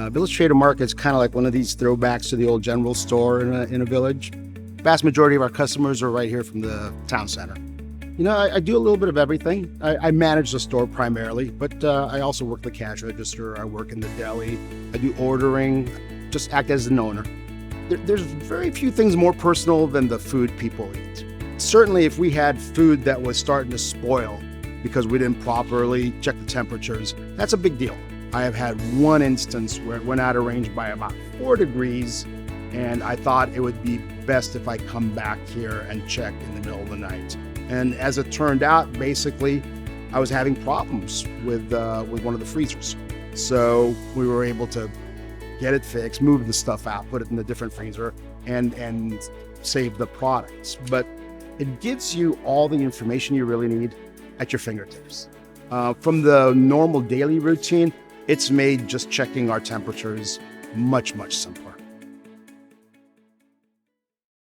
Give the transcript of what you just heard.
Village Trader Market is kind of like one of these throwbacks to the old general store in a village. Vast majority of our customers are right here from the town center. I do a little bit of everything. I manage the store primarily, but I also work the cash register. I work in the deli. I do ordering, just act as an owner. There's very few things more personal than the food people eat. Certainly, if we had food that was starting to spoil because we didn't properly check the temperatures, that's a big deal. I have had one instance where it went out of range by about 4 degrees, and I thought it would be best if I come back here and check in the middle of the night. And as it turned out, basically, I was having problems with one of the freezers. So we were able to get it fixed, move the stuff out, put it in a different freezer, and save the products. But it gives you all the information you really need at your fingertips. From the normal daily routine, it's made just checking our temperatures much, much simpler.